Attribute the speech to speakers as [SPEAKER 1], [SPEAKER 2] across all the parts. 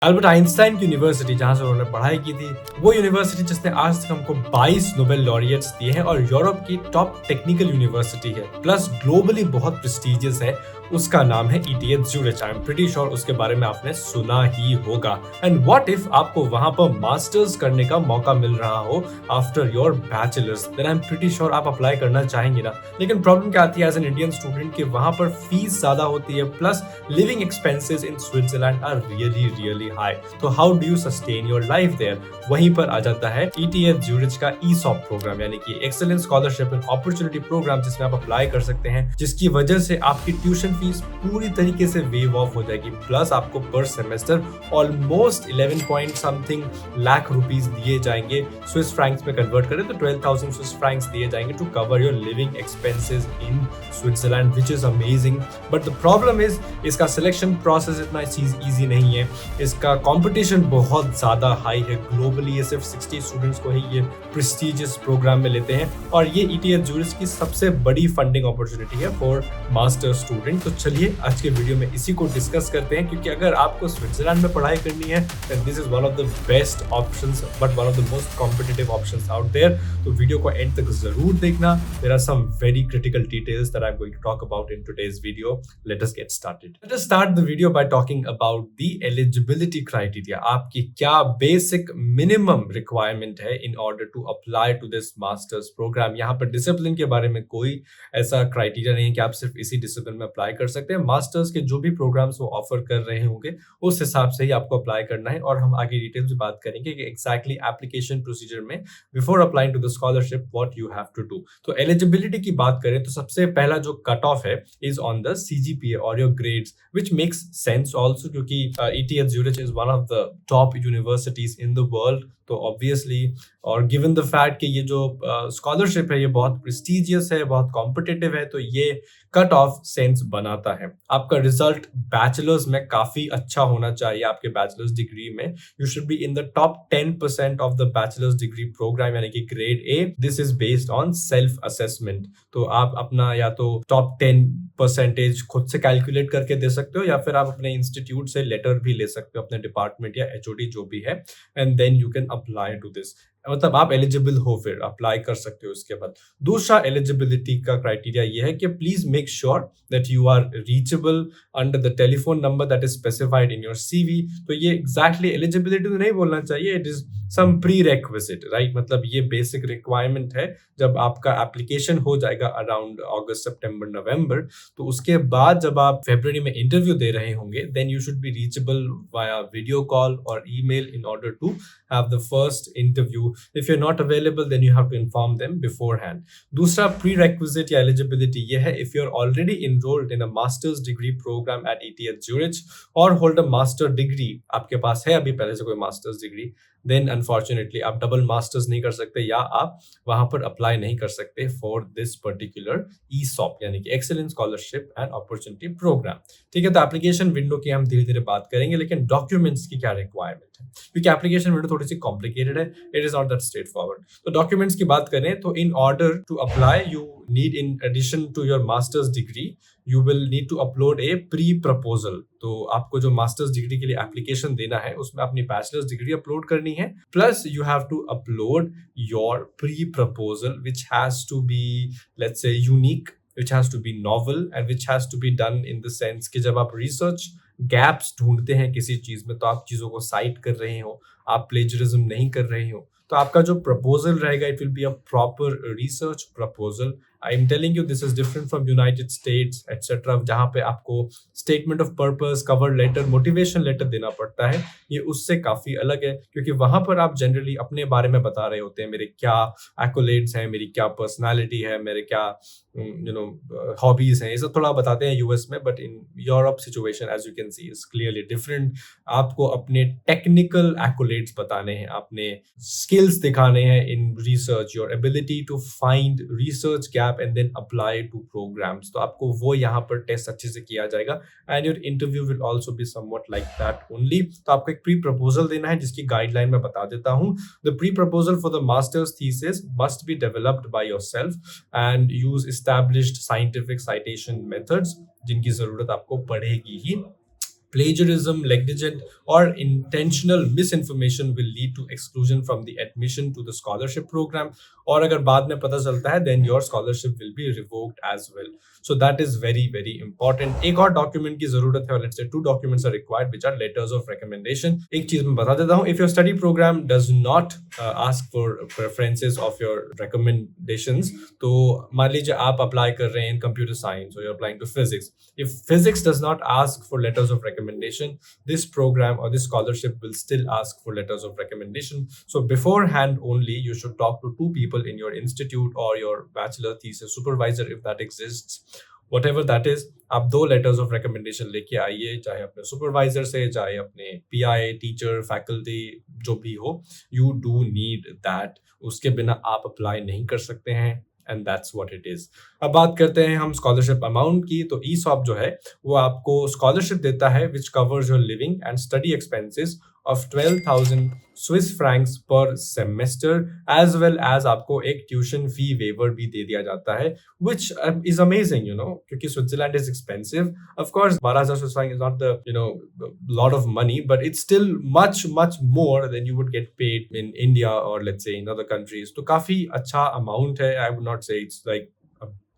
[SPEAKER 1] Albert Einstein की university जहां से उन्होंने पढ़ाई की थी, वो यूनिवर्सिटी जिसने आज तक हमको 22 नोबेल लॉरिएट्स दिए हैं और यूरोप की टॉप टेक्निकल यूनिवर्सिटी है, प्लस ग्लोबली बहुत प्रेस्टिजियस है। उसका नाम है ETH Zurich. I am pretty sure उसके बारे में आपने सुना ही होगा। एंड व्हाट इफ आपको वहां पर मास्टर्स करने का मौका मिल रहा हो after your bachelors, then I am pretty sure आप अप्लाई करना चाहेंगे ना। लेकिन प्रॉब्लम क्या आती है एज एन इंडियन स्टूडेंट कि वहां पर फीस ज्यादा होती है, plus living expenses in Switzerland are really really high. तो how do you sustain your life there? वहीं पर आ जाता है ईटीएच ज्यूरिच का ईसॉप प्रोग्राम, यानी कि excellent scholarship and opportunity program, जिसमें आप अप्लाई कर सकते हैं, जिसकी वजह से आपकी ट्यूशन फीस पूरी तरीके से वेव ऑफ हो जाएगी। प्लस आपको पर semester almost 11 point something lakh rupees दिए जाएंगे। स्विस फ्रैंक्स में कन्वर्ट करें तो 12,000 स्विस फ्रैंक्स दिए जाएंगे to cover your living expenses in Switzerland, which is amazing. But the problem is इसका सिलेक्शन प्रोसेस इतना ईजी नहीं है। इसका कंपटीशन बहुत ज्यादा हाई है। ग्लोबली ये सिर्फ 60 स्टूडेंट्स को ही ये प्रेस्टिजियस प्रोग्राम में लेते हैं और ये ईटीएच ज्यूरिच की सबसे बड़ी फंडिंग अपॉर्चुनिटी है फॉर मास्टर स्टूडेंट। तो चलिए आज के वीडियो में इसी को डिस्कस करते हैं, क्योंकि अगर आपको स्विट्जरलैंड में पढ़ाई करनी है then this is one of the best options, but one of the most competitive options out there. तो वीडियो को एंड तक जरूर देखना। There are some very critical details that I am going to talk about in today's video. Let us get started. Let us start the video by talking about the eligibility criteria. आपकी क्या basic minimum requirement है in order to apply to this masters program. यहाँ पर discipline के बारे में कोई ऐसा क्राइटेरिया नहीं है कि आप सिर्फ इसी डिसिप्लिन में अप्लाई कर सकते हैं। मास्टर्स के जो भी प्रोग्राम्स वो ऑफर कर रहे होंगे उस हिसाब से ही आपको अप्लाई करना है। और हम आगे डिटेल में बात करेंगे कि एग्जैक्टली एप्लीकेशन प्रोसीजर में before applying to the scholarship what you have to do. तो एलिजिबिलिटी की बात करें तो सबसे पहला जो कट ऑफ है इज ऑन द सीजीपीए और your grades, which makes sense also, क्योंकि ETH Zurich is one of the top universities in the world. तो ऑब्वियसली और गिवन द फैक्ट कि ये जो स्कॉलरशिप है ये बहुत प्रेस्टिजियस है, बहुत कॉम्पिटिटिव है, तो ये कट ऑफ सेंस बनाता है। आपका रिजल्ट बैचलर्स में काफी अच्छा होना चाहिए। आपके बैचलर्स डिग्री में you should be in the top 10% of the bachelors degree program, यानी कि grade A. This is based on self assessment. तो आप अपना या तो टॉप 10% खुद से कैलकुलेट करके दे सकते हो, या फिर आप अपने इंस्टीट्यूट से लेटर भी ले सकते हो, अपने डिपार्टमेंट या एचओडी जो भी है, and then you can apply to this. मतलब आप एलिजिबल हो, फिर अप्लाई कर सकते हो। इसके बाद दूसरा एलिजिबिलिटी का क्राइटेरिया ये है कि please make sure that you are reachable under the telephone number that is specified in your CV. तो ये एग्जैक्टली एलिजिबिलिटी तो नहीं बोलना चाहिए, it is some pre requisite, right. मतलब ये बेसिक रिक्वायरमेंट है। जब आपका एप्लीकेशन हो जाएगा अराउंड अगस्त सितंबर नवंबर, तो उसके बाद जब आप फरवरी में इंटरव्यू दे रहे होंगे then you should be reachable via video call और email in order to have the first interview. If you're not available, then you have to inform them beforehand. दूसरा prerequisite या eligibility ये है, if you're already enrolled in a master's degree program at ETH Zurich or hold a master degree, आपके पास है अभी पहले से कोई master's degree, then unfortunately आप डबल मास्टर्स नहीं कर सकते या आप वहां पर अप्लाई नहीं कर सकते फॉर दिस पर्टिकुलर ईसॉप, यानी कि excellent scholarship and opportunity program. ठीक है, तो एप्लीकेशन विंडो की हम धीरे धीरे बात करेंगे, लेकिन डॉक्यूमेंट्स की क्या रिक्वायरमेंट है, क्योंकि एप्लीकेशन विंडो थोड़ी सी कॉम्प्लिकेटेड है, it is not that straightforward. तो डॉक्यूमेंट्स की बात करें तो in order to apply you need, in addition to your masters degree, you will need to upload a pre proposal. तो आपको जो मास्टर्स डिग्री के लिए एप्लीकेशन देना है उसमें अपनी बैचलर्स डिग्री अपलोड करनी है, plus you have to upload your pre proposal which has to be, let's say, unique, which has to be novel and which has to be done in the sense कि जब आप research gaps ढूंढते हैं किसी चीज में, तो आप चीजों को साइट कर रहे हो, आप प्लेजरिज्म नहीं कर रहे हो, तो आपका जो प्रपोजल रहेगा it will be a proper research proposal. I am telling you this is different from United States etcetera, जहां पे आपको statement of purpose, cover letter, motivation letter देना पड़ता है। ये उससे काफी अलग है, क्योंकि वहां पर आप जनरली अपने बारे में बता रहे होते हैं, मेरे क्या एक्कोलेट्स हैं, मेरी क्या पर्सनालिटी है, मेरे क्या हॉबीज हैं, ये सब थोड़ा बताते हैं यूएस में, but in Europe situation as you can see is clearly different. आपको अपने टेक्निकल एक्कोलेट्स बताने हैं, अपने स्किल्स दिखाने हैं in research, your ability to find research gap and then apply to programs. तो आपको वो यहाँ पर टेस्ट अच्छे से किया जाएगा and your interview will also be somewhat like that only. तो आपको एक प्री प्रपोजल देना है जिसकी गाइडलाइन मैं बता देता हूँ। The pre proposal for the masters thesis must be developed by yourself and use established scientific citation methods जिनकी जरूरत आपको पड़ेगी ही। plagiarism, negligent, or intentional misinformation will lead to exclusion from the admission to the scholarship program. और अगर बाद में पता चलता है, then your scholarship will be revoked as well. So that is very very important. एक और document की जरूरत है, और let's say 2 documents are required, which are letters of recommendation. एक चीज मैं बता देता हूँ, if your study program does not ask for preferences of your recommendations, तो मान लीजिए आप अप्लाई कर रहे हैं in computer science or you're applying to physics. If physics does not ask for letters of recommendation, this program or this scholarship will still ask for letters of recommendation. So beforehand only, you should talk to 2 people in your institute or your bachelor thesis supervisor if that exists. Whatever that is, आप 2 letters of recommendation लेके आइए, चाहे अपने supervisor से, चाहे अपने PI, teacher, faculty, जो भी हो. You do need that. उसके बिना आप apply नहीं कर सकते हैं. And that's what it is. अब बात करते हैं हम स्कॉलरशिप अमाउंट की. तो ESOP जो है वो आपको स्कॉलरशिप देता है which covers your living and study expenses of 12,000 Swiss francs per semester, as well as आपको एक tuition fee waiver भी दे दिया जाता है, which is amazing, you know, क्योंकि Switzerland is expensive. Of course, 12,000 Swiss francs is not the, you know, lot of money, but it's still much more than you would get paid in India or let's say in other countries. तो काफी अच्छा amount है. I would not say it's like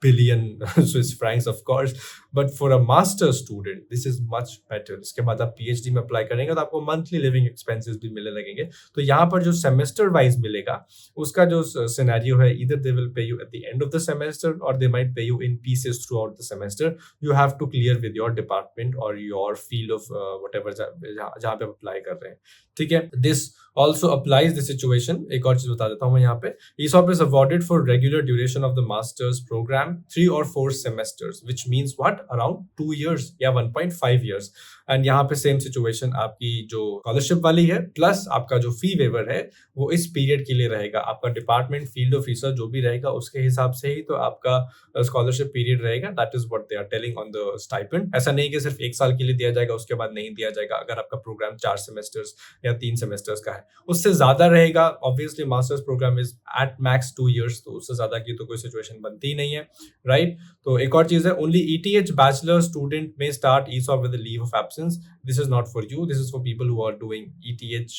[SPEAKER 1] billion Swiss francs, of course, but for a master student this is much better. इसके बाद आप PhD में apply करेंगे तो आपको मंथली लिविंग एक्सपेंसेस भी मिलने लगेंगे. तो यहाँ पर जो सेमेस्टर वाइज मिलेगा उसका जो सिनेरियो है, either they will pay you at the end of the semester or they might pay you in pieces throughout the semester. You have to clear with your department or your field of whatever जहाँ पे apply कर रहे हैं. ठीक है. This also applies the situation. एक और चीज बता देता हूँ मैं यहाँ पे. ESOP is awarded for regular duration of the master's program, 3 or 4 semesters, which means what? Around 2 years या 1.5 years. एंड यहाँ पे सेम सिचुएशन आपकी जो स्कॉलरशिप वाली है प्लस आपका जो फी वेवर है वो इस पीरियड के लिए रहेगा. आपका डिपार्टमेंट, फील्ड ऑफ रिसर्च जो भी रहेगा उसके हिसाब से ही तो आपका स्कॉलरशिप पीरियड रहेगा. That is what they are telling on the stipend. ऐसा नहीं कि सिर्फ 1 साल के लिए दिया जाएगा उसके बाद नहीं दिया जाएगा. अगर आपका प्रोग्राम 4 सेमेस्टर्स या 3 सेमेस्टर्स का है उससे ज्यादा रहेगा. Obviously masters program is at max 2 years, तो उससे ज्यादा की तो कोई सिचुएशन बनती ही नहीं है, राइट. तो एक और चीज है, ओनली ETH बैचलर स्टूडेंट में start ESOP with leave of absence. This is not for you. This is for people who are doing ETH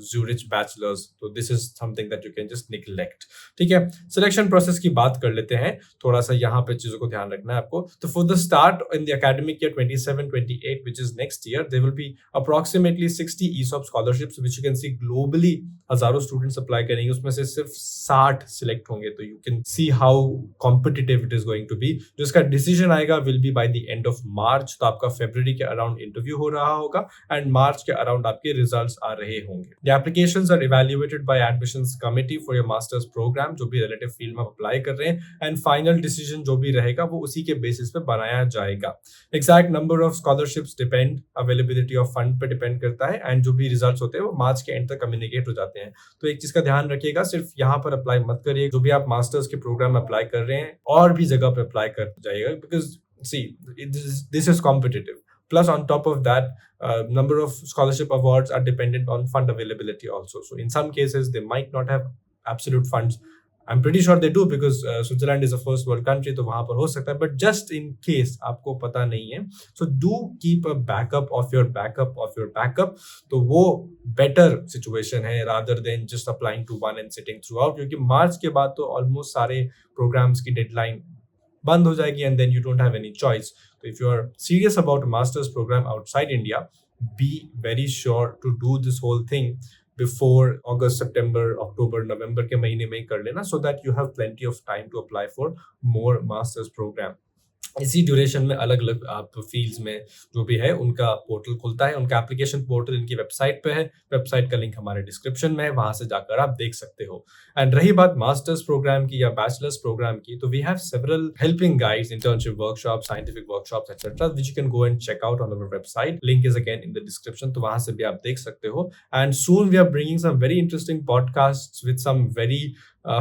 [SPEAKER 1] Zurich bachelors. So this is something that you can just neglect. ठीक है. Selection process की बात कर लेते हैं. थोड़ा सा यहाँ पे चीजों को ध्यान रखना है आपको. तो for the start in the academic year 27-28, which is next year, there will be approximately 60 ESOP scholarships, which you can see globally. हजारों स्टूडेंट्स अप्लाई करेंगे, उसमें से सिर्फ 60 सिलेक्ट होंगे. तो you can see how competitive it is going to be. जो इसका decision आएगा will be by the end of March. तो आपका फरवरी के अराउंड इंटरव्यू हो रहा होगा एंड मार्च के अराउंड आपके रिजल्ट्स आ रहे होंगे. The applications are evaluated by admissions committee for your masters program, जो भी रिलेटिव फील्ड में अप्लाई कर रहे हैं, एंड फाइनल डिसीजन जो भी रहेगा वो उसी के बेसिस पे बनाया जाएगा. Exact number of scholarships depend, availability of fund पे डिपेंड करता है, एंड जो भी रिजल्ट्स होते हैं वो मार्च के एंड तक कम्युनिकेट हो जाते हैं. तो एक चीज का ध्यान रखिएगा, सिर्फ यहाँ पर अप्लाई मत करिए. जो भी आप मास्टर्स के प्रोग्राम में अप्लाई कर रहे हैं और भी जगह पे अप्लाई कर जाइएगा, because see this is competitive. Plus, on top of that, number of scholarship awards are dependent on fund availability also. So in some cases, they might not have absolute funds. I'm pretty sure they do because Switzerland is a first world country, तो वहाँ पर हो सकता है. But just in case आपको पता नहीं है, so do keep a backup of your backup of your backup. तो वो better situation है rather than just applying to one and sitting throughout. क्योंकि मार्च के बाद तो almost सारे programs की deadline बंद हो जाएगी and then you don't have any choice. So if you are serious about a master's program outside India, be very sure to do this whole thing before August, September, October, November के महीने में ही कर लेना, so that you have plenty of time to apply for more master's program. इसी duration में अलग अलग आप फील्ड्स में जो भी है उनका पोर्टल खुलता है. उनका एप्लीकेशन पोर्टल इनकी वेबसाइट पे है. वेबसाइट का लिंक हमारे डिस्क्रिप्शन में है, वहां से जाकर आप देख सकते हो. एंड रही बात मास्टर्स प्रोग्राम की या बैचलर्स प्रोग्राम की, तो we have several helping guides, internship workshop, scientific workshops etcetera, which you can go and check out on our website. Link is again in the description, तो वहां से भी आप देख सकते हो. And soon we are bringing some very interesting podcasts with some very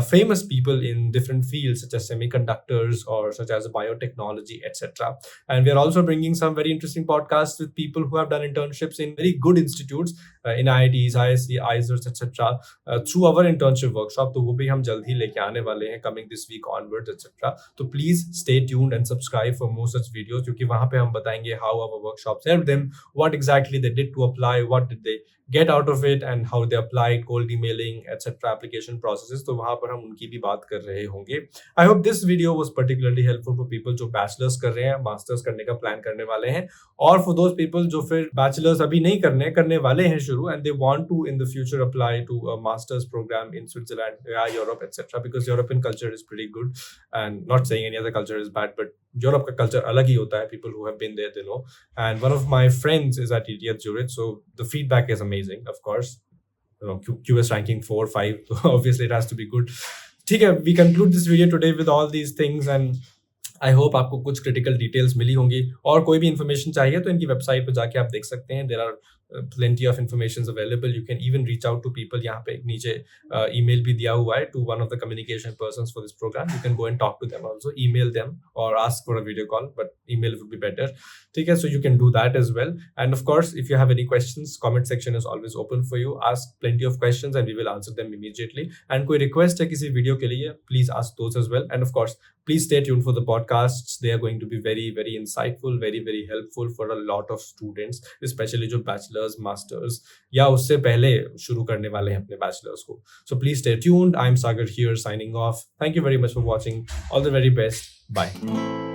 [SPEAKER 1] famous people in different fields such as semiconductors or such as biotechnology, etc. And we are also bringing some very interesting podcasts with people who have done internships in very good institutes, in IITs, ISC, ISERS, etc. Through our internship workshop. तो वो भी हम जल्द ही लेके आने वाले हैं, coming this week onwards, etc. तो please stay tuned and subscribe for more such videos, क्योंकि वहाँ पे हम बताएंगे how our workshops helped them, what exactly they did to apply, what did they get out of it, and how they applied cold emailing, etc. application processes. तो वहाँ पर हम उनकी भी बात कर रहे होंगे. I hope this video was particularly helpful for people जो bachelor's कर रहे हैं, masters करने का plan करने वाले हैं, और for those people जो फिर bachelor's अभी नहीं करने वाले हैं शुरू, and they want to in the future apply to a master's program in Switzerland, Europe, etc. because European culture is pretty good, and not saying any other culture is bad, but Europe का culture अलग ही होता है. People who have been there, they know. And one of my friends is at ETH Zurich, so the feedback is amazing, of course. You know, QS ranking 4, 5, so obviously it has to be good. ठीक है, we conclude this video today with all these things, and I hope आपको कुछ critical details मिली होंगी. और कोई भी information चाहिए तो इनकी website पे जाके आप देख सकते हैं. There are plenty of informations available. You can even reach out to people. यहाँ पे एक नीचे email भी दिया हुआ है to one of the communication persons for this program. You can go and talk to them also, email them or ask for a video call, but email would be better. ठीक है, so you can do that as well. And of course, if you have any questions, comment section is always open for you. Ask plenty of questions and we will answer them immediately. And कोई request है किसी video के लिए, please ask those as well. And of course, please stay tuned for the podcasts. They are going to be very, very insightful, very, very helpful for a lot of students, especially जो bachelor's, masters या उससे पहले शुरू करने वाले हैं अपने bachelor's को. So please stay tuned. I'm Sagar here signing off. Thank you very much for watching. All the very best. Bye.